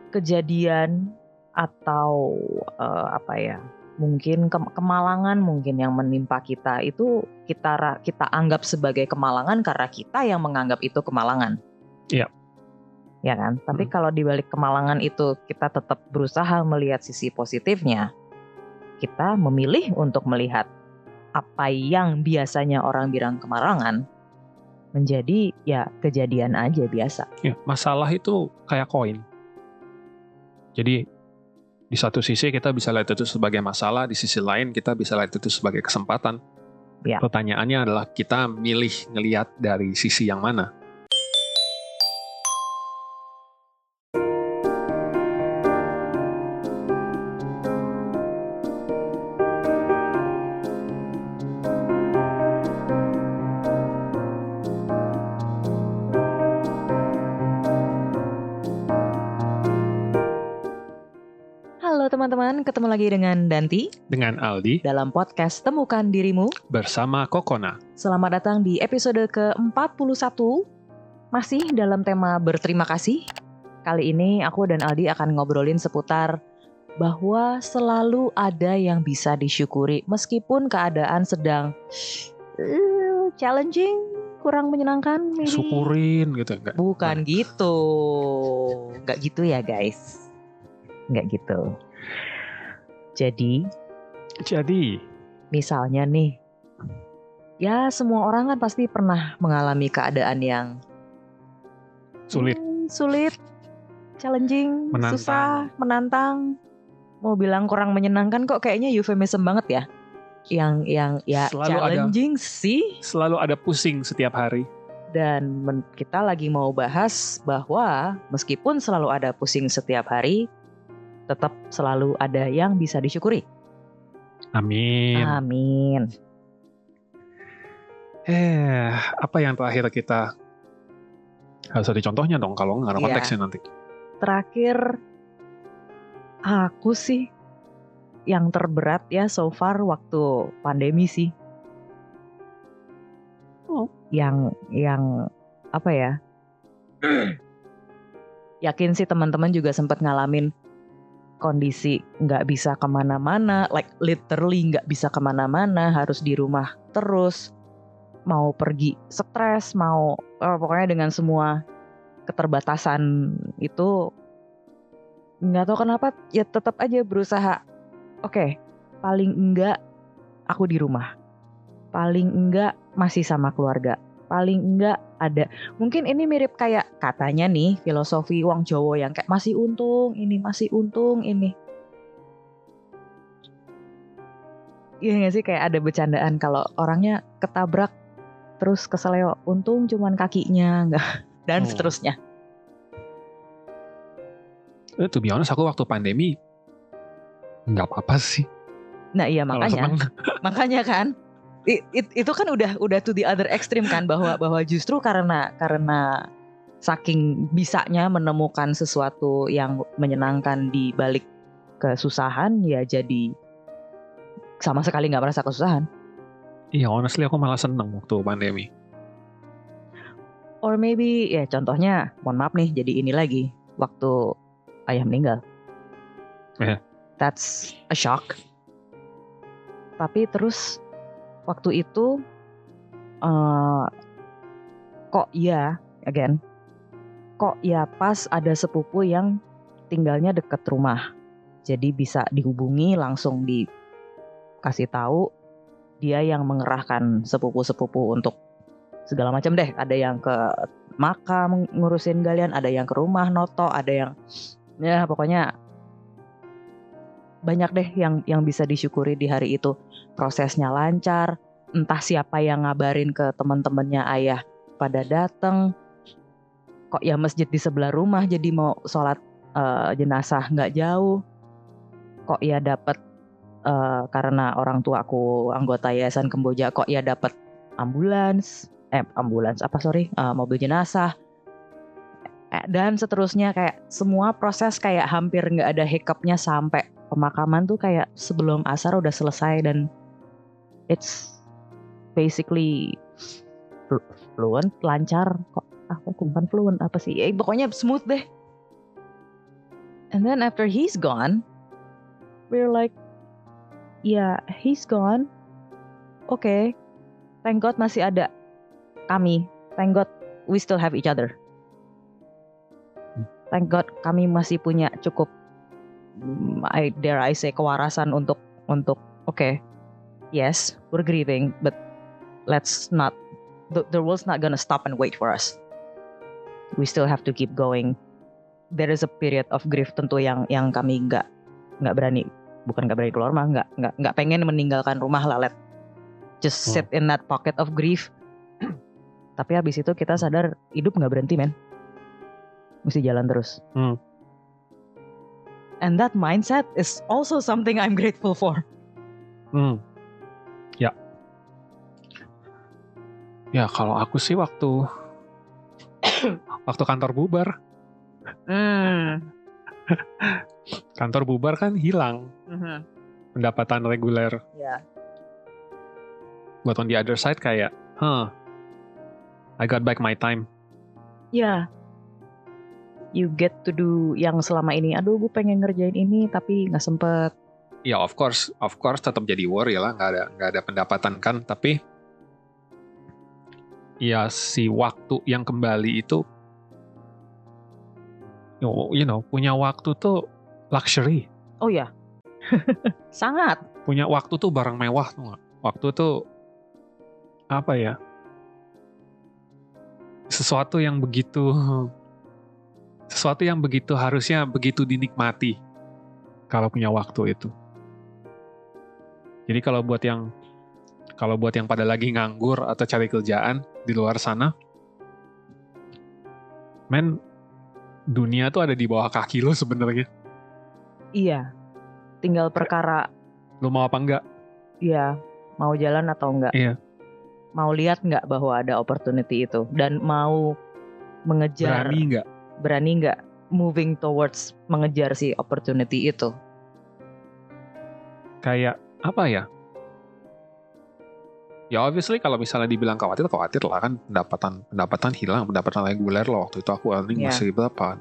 kejadian atau mungkin kemalangan mungkin yang menimpa kita itu kita anggap sebagai kemalangan karena kita yang menganggap itu kemalangan. Iya. Ya kan? Tapi kalau di balik kemalangan itu kita tetap berusaha melihat sisi positifnya. Kita memilih untuk melihat apa yang biasanya orang bilang kemalangan menjadi ya kejadian aja biasa. Ya, masalah itu kayak koin. Jadi di satu sisi kita bisa lihat itu sebagai masalah, di sisi lain kita bisa lihat itu sebagai kesempatan. Ya. Pertanyaannya adalah kita milih ngelihat dari sisi yang mana. Teman-teman, ketemu lagi dengan Danti, dengan Aldi, dalam podcast Temukan Dirimu bersama Kokona. Selamat datang di episode ke-41, masih dalam tema berterima kasih. Kali ini aku dan Aldi akan ngobrolin seputar bahwa selalu ada yang bisa disyukuri meskipun keadaan sedang challenging, kurang menyenangkan. Maybe. Syukurin gitu, enggak? Bukan gitu, enggak gitu ya guys, enggak gitu. Jadi misalnya nih, ya semua orang kan pasti pernah mengalami keadaan yang sulit, challenging, susah, menantang. Mau bilang kurang menyenangkan kok kayaknya euphemism banget ya. Yang ya selalu challenging sih. Selalu ada pusing setiap hari. Dan kita lagi mau bahas bahwa meskipun selalu ada pusing setiap hari, tetap selalu ada yang bisa disyukuri. Amin. Apa yang terakhir kita harus ada contohnya dong kalau nggak ada konteksnya nanti. Terakhir aku sih yang terberat ya so far waktu pandemi sih. Yang apa ya? Yakin sih teman-teman juga sempat ngalamin kondisi nggak bisa kemana-mana, like literally nggak bisa kemana-mana, harus di rumah terus, mau pergi stres, mau pokoknya dengan semua keterbatasan itu, nggak tahu kenapa ya tetap aja berusaha. Oke, paling enggak aku di rumah, paling enggak masih sama keluarga, paling enggak ada. Mungkin ini mirip kayak katanya nih filosofi wong Jawa yang kayak masih untung ini. Iya nggak sih, kayak ada bercandaan kalau orangnya ketabrak terus keseleo, untung cuman kakinya nggak, dan seterusnya. To be honest, aku waktu pandemi nggak apa-apa sih. Nah iya makanya kan. Itu kan udah to the other extreme kan, bahwa justru karena saking bisanya menemukan sesuatu yang menyenangkan di balik kesusahan, ya jadi sama sekali nggak merasa kesusahan. Iya, honestly aku malah seneng waktu pandemi. Or maybe ya contohnya, mohon maaf nih, jadi ini lagi waktu ayah meninggal. That's a shock. Tapi terus waktu itu kok pas ada sepupu yang tinggalnya deket rumah, jadi bisa dihubungi langsung, dikasih tahu, dia yang mengerahkan sepupu-sepupu untuk segala macam deh. Ada yang ke makam ngurusin galian, ada yang ke rumah noto, ada yang ya pokoknya banyak deh yang bisa disyukuri di hari itu. Prosesnya lancar, entah siapa yang ngabarin ke teman-temannya ayah pada datang. Kok ya masjid di sebelah rumah, jadi mau sholat jenazah nggak jauh. Kok ya dapat karena orang tua aku anggota Yayasan Kemboja, kok ya dapat mobil jenazah. Dan seterusnya, kayak semua proses kayak hampir nggak ada hiccupnya sampai pemakaman tuh kayak sebelum asar udah selesai, dan it's basically fluent, lancar kok. Bukan fluent apa sih? Pokoknya smooth deh. And then after he's gone, we're like, yeah, he's gone. Okay, thank God masih ada kami. Thank God we still have each other. Thank God kami masih punya cukup, I say, kewarasan untuk okay, yes, we're grieving, but let's not, the world's not gonna stop and wait for us. We still have to keep going. There is a period of grief tentu yang kami nggak berani, bukan nggak berani keluar mah, nggak pengen meninggalkan rumah lah, just sit in that pocket of grief. Tapi habis itu kita sadar hidup nggak berhenti, men. Mesti jalan terus. And that mindset is also something I'm grateful for. Ya. Ya kalau aku sih waktu kantor bubar. Kantor bubar kan hilang. Pendapatan reguler. Yeah. But on the other side kayak, I got back my time. Yeah. You get to do yang selama ini, aduh gue pengen ngerjain ini tapi nggak sempet. Ya of course tetap jadi worry lah, nggak ada pendapatan kan, tapi ya si waktu yang kembali itu, you know, punya waktu tuh luxury. Oh ya, sangat. Punya waktu tuh barang mewah tuh nggak? Waktu tuh apa ya? Sesuatu yang begitu harusnya begitu dinikmati kalau punya waktu itu. Jadi kalau buat yang pada lagi nganggur atau cari kerjaan di luar sana, men, dunia tuh ada di bawah kaki lo sebenarnya. Iya, tinggal perkara lo mau apa enggak? Iya, mau jalan atau enggak? Iya. Mau lihat enggak bahwa ada opportunity itu, dan mau mengejar. Berani enggak moving towards mengejar si opportunity itu. Kayak apa ya? Ya obviously kalau misalnya dibilang khawatir lah kan, pendapatan hilang, pendapatan reguler loh. Waktu itu aku earning masih berapa?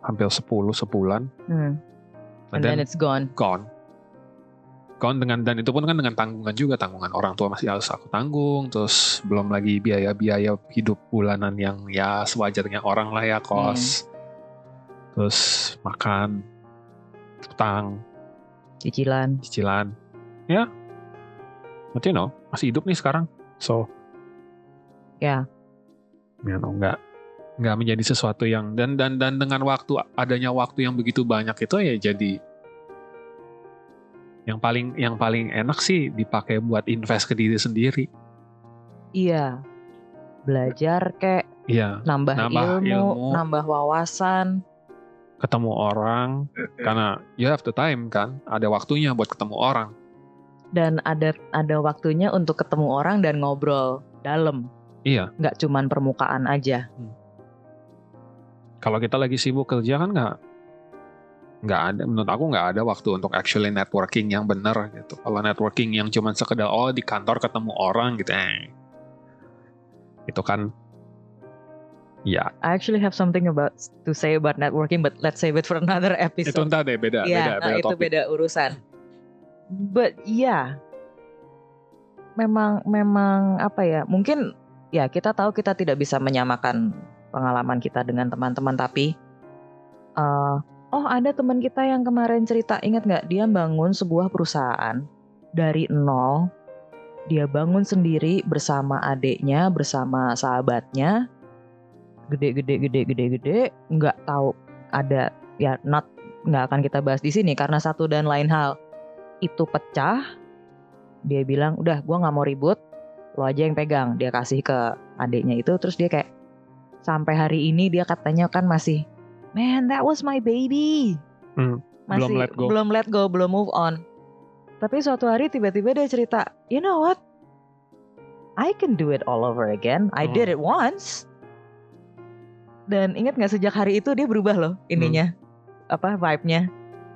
Hampir 10 sebulan. And then it's gone. Dan itu pun kan dengan tanggungan orang tua masih harus aku tanggung, terus belum lagi biaya hidup bulanan yang ya sewajarnya orang lah ya, kos, terus makan, utang, cicilan, ya, but you know, masih hidup nih sekarang, so, ya, nggak menjadi sesuatu yang dan dengan adanya waktu yang begitu banyak itu ya jadi yang paling enak sih dipakai buat invest ke diri sendiri. Iya. Belajar kayak, nambah ilmu, nambah wawasan, ketemu orang, karena you have the time kan, ada waktunya buat ketemu orang. Dan ada waktunya untuk ketemu orang dan ngobrol dalam. Iya. Nggak cuman permukaan aja. Kalau kita lagi sibuk kerja kan nggak ada, menurut aku nggak ada waktu untuk actually networking yang benar gitu. Kalau networking yang cuma sekedar di kantor ketemu orang gitu, itu kan, ya. I actually have something to say about networking, but let's save it for another episode. Itu entah deh, beda itu topik. Beda urusan. But memang apa ya? Mungkin ya kita tahu kita tidak bisa menyamakan pengalaman kita dengan teman-teman, tapi ada teman kita yang kemarin cerita, ingat nggak? Dia bangun sebuah perusahaan dari nol. Dia bangun sendiri bersama adiknya, bersama sahabatnya. Gede. Nggak tahu ada, ya nggak akan kita bahas di sini karena satu dan lain hal itu pecah. Dia bilang, udah gue nggak mau ribut, lo aja yang pegang. Dia kasih ke adiknya itu, terus dia kayak sampai hari ini dia katanya kan masih, man, that was my baby. Masih belum let go, belum move on. Tapi suatu hari tiba-tiba dia cerita, you know what? I can do it all over again. I did it once. Dan ingat gak, sejak hari itu dia berubah loh ininya, vibe-nya.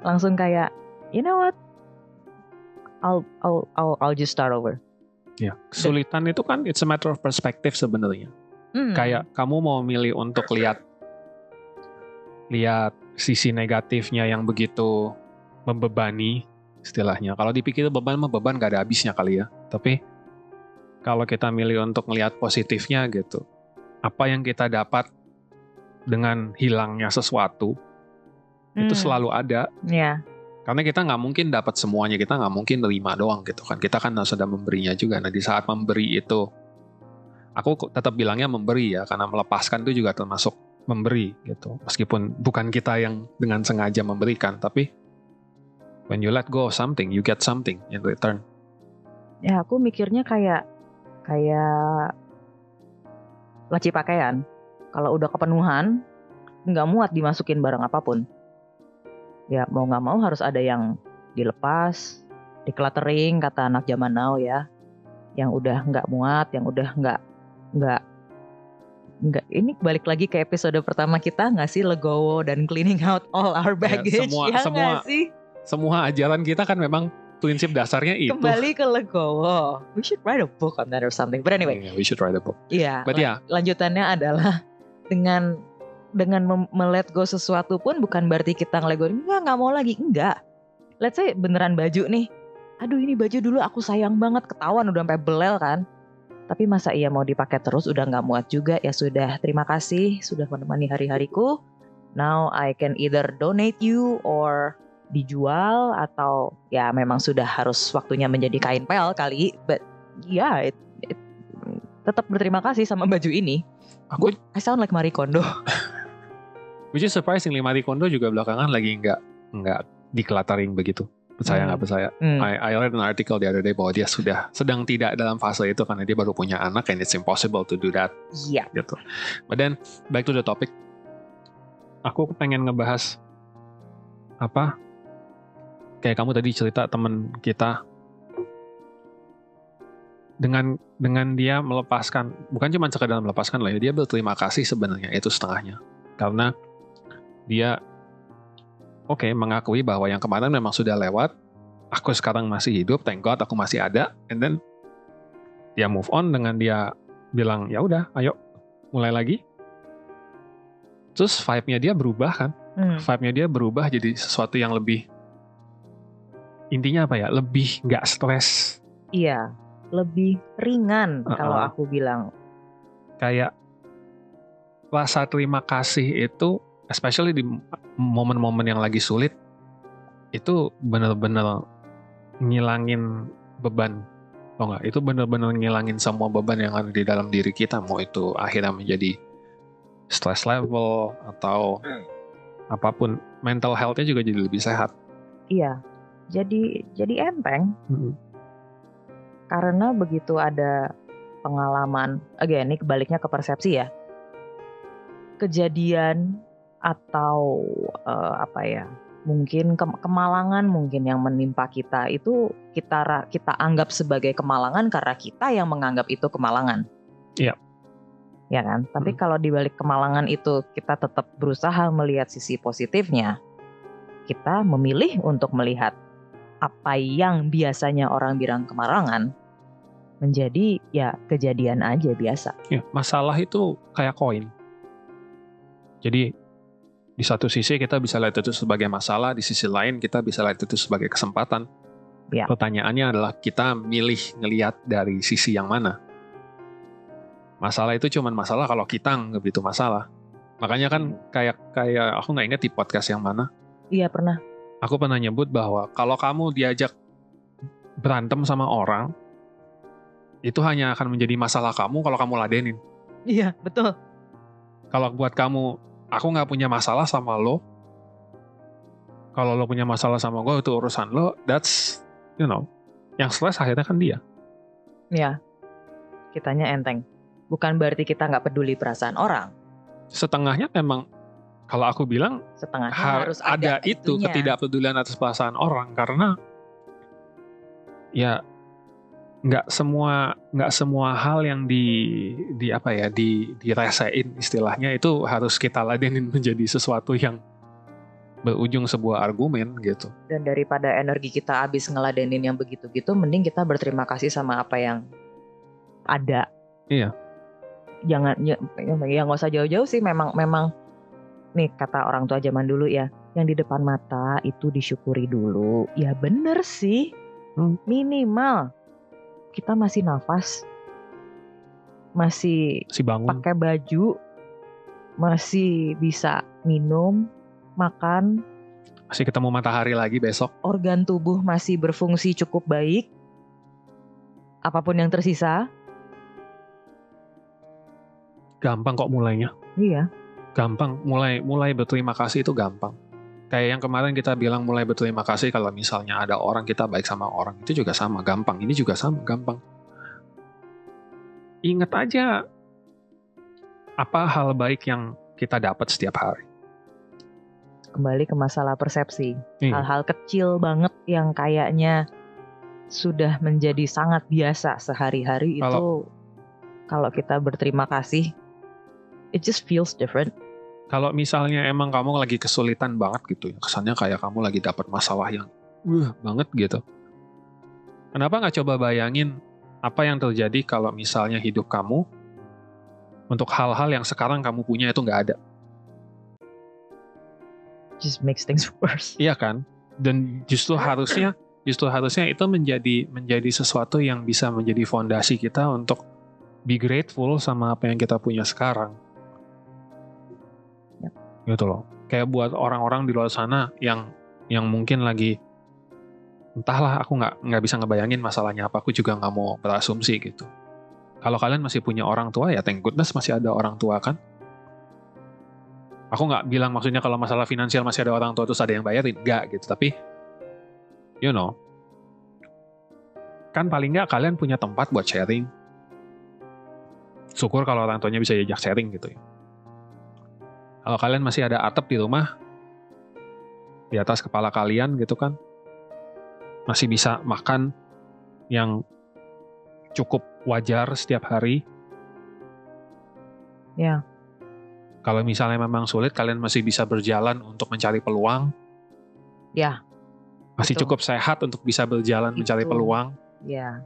Langsung kayak, you know what? I'll just start over. Ya, kesulitan itu kan it's a matter of perspective sebenarnya. Kayak kamu mau milih untuk lihat sisi negatifnya yang begitu membebani istilahnya. Kalau dipikir beban gak ada habisnya kali ya. Tapi kalau kita milih untuk melihat positifnya gitu, apa yang kita dapat dengan hilangnya sesuatu itu selalu ada. Iya. Karena kita nggak mungkin dapat semuanya, kita nggak mungkin terima doang gitu kan. Kita kan harus ada memberinya juga. Nah di saat memberi itu, aku tetap bilangnya memberi ya, karena melepaskan itu juga termasuk memberi gitu. Meskipun bukan kita yang dengan sengaja memberikan, tapi when you let go of something, you get something in return. Ya aku mikirnya kayak laci pakaian. Kalau udah kepenuhan, nggak muat dimasukin barang apapun. Ya mau nggak mau harus ada yang dilepas, decluttering kata anak zaman now ya, yang udah nggak muat, yang udah nggak ini balik lagi ke episode pertama kita nggak sih, legowo dan cleaning out all our baggage ya, semua ajaran kita kan memang prinsip dasarnya itu. Kembali ke legowo. We should write a book on that or something. But anyway, we should write a book. Iya. Lanjutannya adalah dengan melet go sesuatu pun bukan berarti kita ngelego nggak mau lagi, enggak. Let's say beneran baju nih, aduh ini baju dulu aku sayang banget, ketahuan udah sampai belel kan, tapi masa iya mau dipakai terus, udah nggak muat juga, ya sudah, terima kasih sudah menemani hari-hariku, now I can either donate you or dijual, atau ya memang sudah harus waktunya menjadi kain pel kali, but yeah, it tetap berterima kasih sama baju ini. I sound like Marie Kondo. Which is surprisingly, Marie Kondo juga belakangan lagi nggak decluttering begitu. Percaya nggak percaya? I read an article the other day bahwa dia sedang tidak dalam fase itu karena dia baru punya anak and it's impossible to do that. Iya. Gitu. But then back to the topic. Aku pengen ngebahas apa? Kayak kamu tadi cerita teman kita dengan dia melepaskan, bukan cuma sekadar melepaskan lah ya, dia berterima kasih sebenarnya itu setengahnya. Karena dia mengakui bahwa yang kemarin memang sudah lewat, aku sekarang masih hidup, thank God aku masih ada, and then dia move on dengan dia bilang ya udah, ayo mulai lagi. Terus vibe-nya dia berubah kan, vibe-nya dia berubah jadi sesuatu yang lebih, intinya apa ya, lebih nggak stres. Iya, lebih ringan kalau aku bilang. Kayak rasa terima kasih itu, especially di momen-momen yang lagi sulit, itu benar-benar ngilangin beban. Oh enggak, itu benar-benar ngilangin semua beban yang ada di dalam diri kita, mau itu akhirnya menjadi stress level atau apapun, mental health-nya juga jadi lebih sehat. Iya, jadi enteng. Karena begitu ada pengalaman, again ini kebaliknya ke persepsi ya, kejadian atau mungkin kemalangan mungkin yang menimpa kita itu kita anggap sebagai kemalangan karena kita yang menganggap itu kemalangan. Iya. Ya kan? Tapi kalau di balik kemalangan itu kita tetap berusaha melihat sisi positifnya, kita memilih untuk melihat apa yang biasanya orang bilang kemalangan menjadi ya kejadian aja biasa. Ya, masalah itu kayak koin. Jadi di satu sisi kita bisa lihat itu sebagai masalah, di sisi lain kita bisa lihat itu sebagai kesempatan. Ya. Pertanyaannya adalah kita milih ngelihat dari sisi yang mana. Masalah itu cuma masalah kalau kita nggak begitu masalah. Makanya kan kayak aku nggak ingat di podcast yang mana. Iya pernah. Aku pernah nyebut bahwa kalau kamu diajak berantem sama orang, itu hanya akan menjadi masalah kamu kalau kamu ladenin. Iya betul. Kalau buat kamu, aku nggak punya masalah sama lo. Kalau lo punya masalah sama gue, itu urusan lo. That's, yang stres akhirnya kan dia. Iya, kitanya enteng. Bukan berarti kita nggak peduli perasaan orang. Setengahnya memang, kalau aku bilang, setengahnya harus ada itu ketidakpedulian atas perasaan orang, karena ya nggak semua hal yang diresain istilahnya itu harus kita ladenin menjadi sesuatu yang berujung sebuah argumen gitu. Dan daripada energi kita habis ngeladenin yang begitu-gitu, mending kita berterima kasih sama apa yang ada. Iya. Jangan ya nggak usah jauh-jauh sih, memang nih kata orang tua zaman dulu ya, yang di depan mata itu disyukuri dulu. Ya bener sih, minimal kita masih nafas, masih bangun. pakai baju, masih bisa minum, makan, masih ketemu matahari lagi besok. organ tubuh masih berfungsi cukup baik, apapun yang tersisa. Gampang kok mulainya. Iya. Gampang, mulai berterima kasih itu gampang. Kayak yang kemarin kita bilang mulai berterima kasih kalau misalnya ada orang kita baik sama orang, itu juga sama, gampang. Ini juga sama, gampang. Ingat aja apa hal baik yang kita dapat setiap hari. Kembali ke masalah persepsi. Iya. Hal-hal kecil banget yang kayaknya sudah menjadi sangat biasa sehari-hari itu kalau kita berterima kasih, it just feels different. Kalau misalnya emang kamu lagi kesulitan banget gitu ya, kesannya kayak kamu lagi dapat masalah yang banget gitu. Kenapa nggak coba bayangin apa yang terjadi kalau misalnya hidup kamu untuk hal-hal yang sekarang kamu punya itu nggak ada? Just makes things worse. Iya kan? Dan justru harusnya itu menjadi sesuatu yang bisa menjadi fondasi kita untuk be grateful sama apa yang kita punya sekarang. Gitu loh. Kayak buat orang-orang di luar sana yang mungkin lagi entahlah, aku nggak bisa ngebayangin masalahnya apa, aku juga nggak mau berasumsi gitu. Kalau kalian masih punya orang tua ya thank goodness masih ada orang tua kan. Aku nggak bilang maksudnya kalau masalah finansial masih ada orang tua terus ada yang bayarin, nggak gitu, tapi you know, kan paling nggak kalian punya tempat buat sharing. Syukur kalau orang tuanya bisa diajak sharing gitu ya. Kalau kalian masih ada atap di rumah, di atas kepala kalian gitu kan, masih bisa makan yang cukup wajar setiap hari. Ya. Kalau misalnya memang sulit, kalian masih bisa berjalan untuk mencari peluang. Ya. Masih Betul. cukup sehat untuk bisa berjalan mencari peluang. Ya.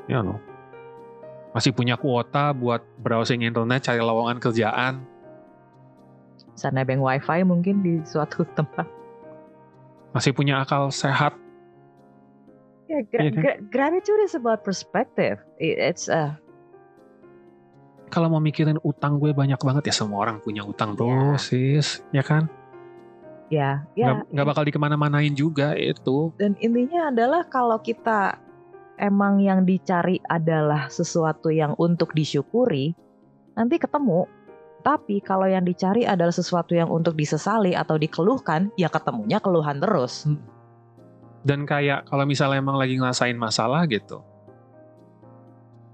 You know. Masih punya kuota buat browsing internet, cari lowongan kerjaan. Bisa nebeng wifi mungkin di suatu tempat. Masih punya akal sehat. Ya, gratitude is about perspective. It's kalau mau mikirin utang gue banyak banget ya, semua orang punya utang bro, sis, ya kan? Ya. Nggak bakal dikemana-manain juga itu. Dan intinya adalah kalau kita emang yang dicari adalah sesuatu yang untuk disyukuri, nanti ketemu. Tapi kalau yang dicari adalah sesuatu yang untuk disesali atau dikeluhkan, ya ketemunya keluhan terus. Dan kayak kalau misalnya emang lagi ngerasain masalah gitu,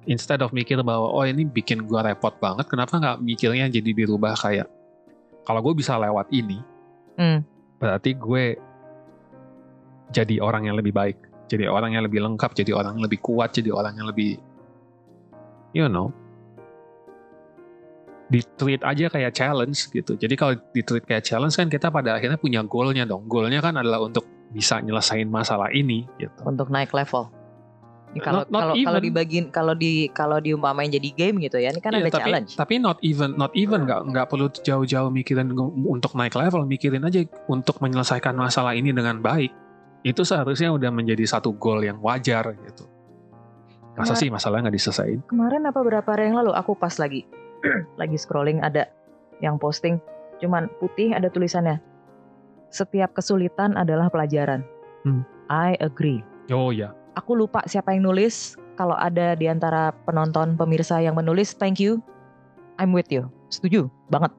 instead of mikir bahwa oh ini bikin gue repot banget, kenapa nggak mikirnya jadi dirubah kayak kalau gue bisa lewat ini, berarti gue jadi orang yang lebih baik, jadi orang yang lebih lengkap, jadi orang yang lebih kuat, jadi orang yang lebih you know, di-treat aja kayak challenge gitu. Jadi kalau di-treat kayak challenge kan kita pada akhirnya punya goalnya dong. Goalnya kan adalah untuk bisa nyelesain masalah ini gitu. Untuk naik level. Kalau diumpamain jadi game gitu ya, ini kan ada challenge. Tapi not even nggak perlu jauh-jauh mikirin untuk naik level, mikirin aja untuk menyelesaikan masalah ini dengan baik. Itu seharusnya udah menjadi satu goal yang wajar gitu. Masa sih masalahnya nggak diselesain? Kemarin apa berapa hari yang lalu aku pas lagi scrolling ada yang posting cuman putih ada tulisannya setiap kesulitan adalah pelajaran. I agree. Oh ya. Aku lupa siapa yang nulis. Kalau ada di antara penonton pemirsa yang menulis, thank you. I'm with you. Setuju banget.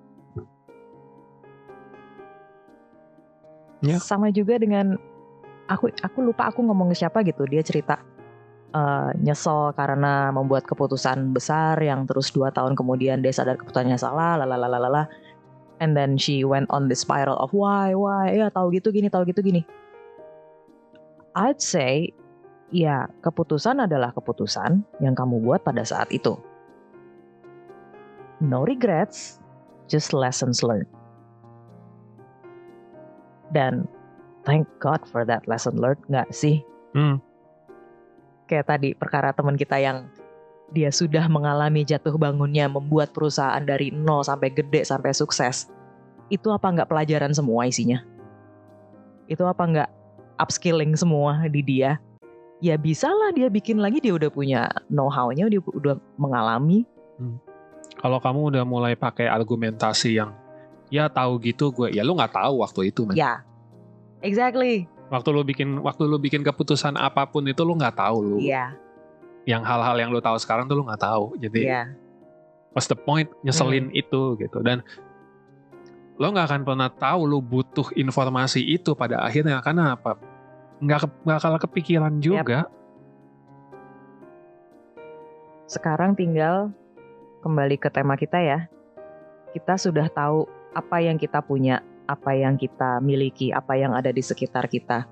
Yeah. Sama juga dengan aku lupa aku ngomong ke siapa gitu. Dia cerita nyesel karena membuat keputusan besar yang terus 2 tahun kemudian dia sadar keputusannya salah, lalalala. And then she went on the spiral of why, ya tahu gitu gini. I'd say, ya keputusan adalah keputusan yang kamu buat pada saat itu. No regrets, just lessons learned. Dan thank God for that lesson learned, nggak sih? Kayak tadi perkara teman kita yang dia sudah mengalami jatuh bangunnya, membuat perusahaan dari nol sampai gede, sampai sukses. Itu apa nggak pelajaran semua isinya? Itu apa nggak upskilling semua di dia? Ya bisa lah dia bikin lagi, dia udah punya know-how-nya, dia udah mengalami. Kalau kamu udah mulai pakai argumentasi yang ya tahu gitu gue, ya lu nggak tahu waktu itu, man. Ya, exactly. Waktu lu bikin keputusan apapun itu lu nggak tahu lu. Iya. Yang hal-hal yang lu tahu sekarang tuh lu nggak tahu. Jadi what's the point nyeselin itu gitu. Dan lo nggak akan pernah tahu lu butuh informasi itu pada akhirnya, karena apa? Nggak kalah kepikiran juga. Sekarang tinggal kembali ke tema kita ya. Kita sudah tahu apa yang kita punya, apa yang kita miliki, apa yang ada di sekitar kita.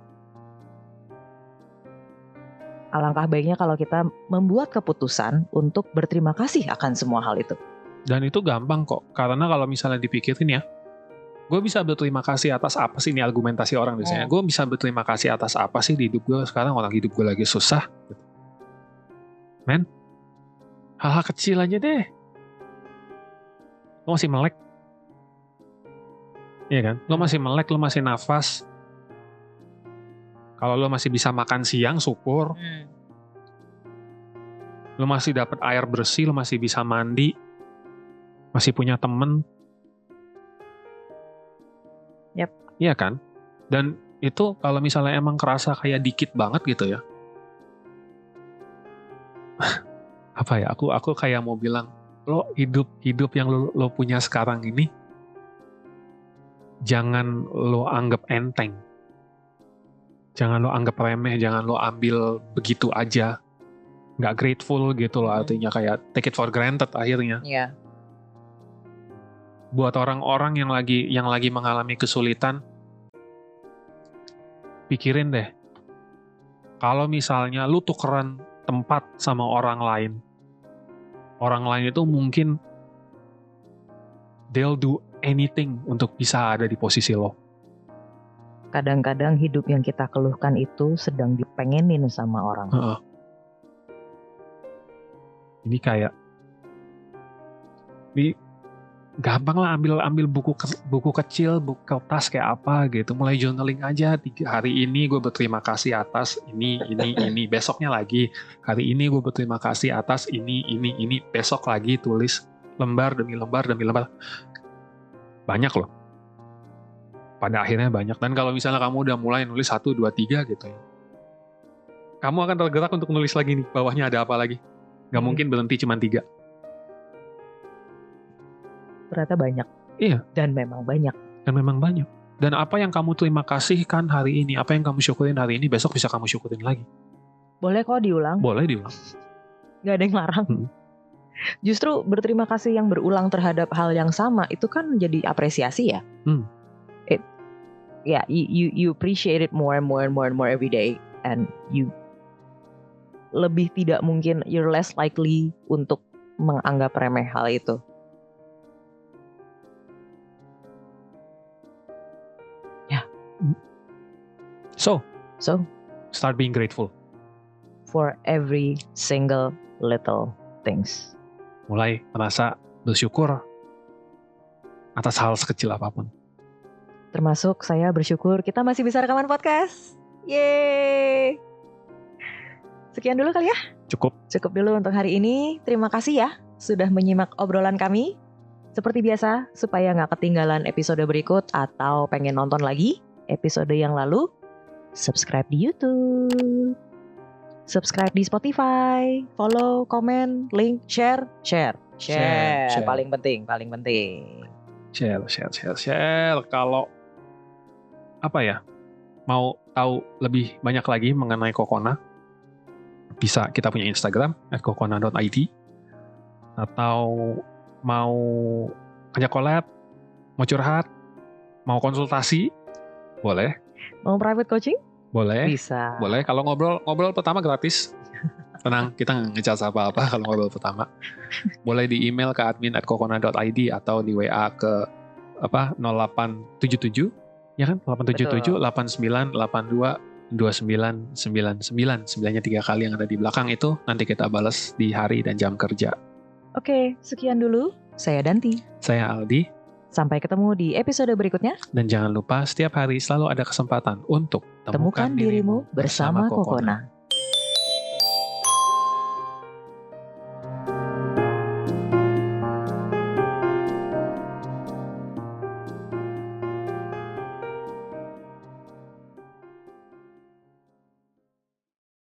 Alangkah baiknya kalau kita membuat keputusan untuk berterima kasih akan semua hal itu. Dan itu gampang kok, karena kalau misalnya dipikirin ya, gue bisa berterima kasih atas apa sih, ini argumentasi orang biasanya. Gue bisa berterima kasih atas apa sih di hidup gue sekarang, orang hidup gue lagi susah. Men, hal-hal kecil aja deh. Lo masih melek. Iya kan? Lo masih melek, lo masih nafas. Kalau lo masih bisa makan siang, syukur. Lo masih dapat air bersih, lo masih bisa mandi. Masih punya temen. Yap. Iya kan? Dan itu kalau misalnya emang kerasa kayak dikit banget gitu ya. Apa ya? Aku kayak mau bilang, lo hidup yang lo punya sekarang ini, jangan lo anggap enteng. Jangan lo anggap remeh, jangan lo ambil begitu aja. Nggak grateful gitu loh, artinya kayak take it for granted akhirnya. Iya. Buat orang-orang yang lagi mengalami kesulitan, pikirin deh. Kalau misalnya lu tukeran tempat sama orang lain itu mungkin they'll do anything untuk bisa ada di posisi lo. Kadang-kadang hidup yang kita keluhkan itu sedang dipengenin sama orang. Ini kayak, ini gampang lah, ambil buku kecil, buku kertas kayak apa gitu, mulai journaling aja. Hari ini gue berterima kasih atas ini. Besoknya lagi, hari ini gue berterima kasih atas ini. Besok lagi tulis lembar demi lembar. Banyak loh. Pada akhirnya banyak. Dan kalau misalnya kamu udah mulai nulis 1, 2, 3 gitu ya, kamu akan tergerak untuk nulis lagi nih, bawahnya ada apa lagi. Gak mungkin berhenti cuma 3. Ternyata banyak. Iya. Dan memang banyak. Dan apa yang kamu terima kasihkan hari ini, apa yang kamu syukurin hari ini, besok bisa kamu syukurin lagi. Boleh kok diulang. Boleh diulang. Gak ada yang larang. Justru berterima kasih yang berulang terhadap hal yang sama, itu kan jadi apresiasi ya. You appreciate it more and more every day, and you lebih tidak mungkin, you're less likely untuk menganggap remeh hal itu. Ya. So start being grateful for every single little things. Mulai merasa bersyukur atas hal sekecil apapun. Termasuk saya bersyukur kita masih bisa rekaman podcast. Yeay. Sekian dulu kali ya. Cukup dulu untuk hari ini. Terima kasih ya sudah menyimak obrolan kami. Seperti biasa, supaya gak ketinggalan episode berikut atau pengen nonton lagi episode yang lalu, subscribe di YouTube, subscribe di Spotify, follow, komen, link, share. Paling penting. Share. Kalau apa ya, mau tahu lebih banyak lagi mengenai Kokona, bisa kita punya Instagram @kokona.id, atau mau ajak collab, mau curhat, mau konsultasi, boleh. Mau private coaching? Boleh. Bisa. Boleh. Kalau ngobrol pertama gratis. Tenang, kita nggak ngecas apa-apa kalau ngobrol pertama. Boleh di email ke admin@kokona.id atau di WA ke 0877, ya kan? 877 8982 2999, 9-nya 3 kali yang ada di belakang itu nanti kita balas di hari dan jam kerja. Oke, sekian dulu. Saya Danti. Saya Aldi. Sampai ketemu di episode berikutnya. Dan jangan lupa setiap hari selalu ada kesempatan untuk temukan dirimu bersama Kokona.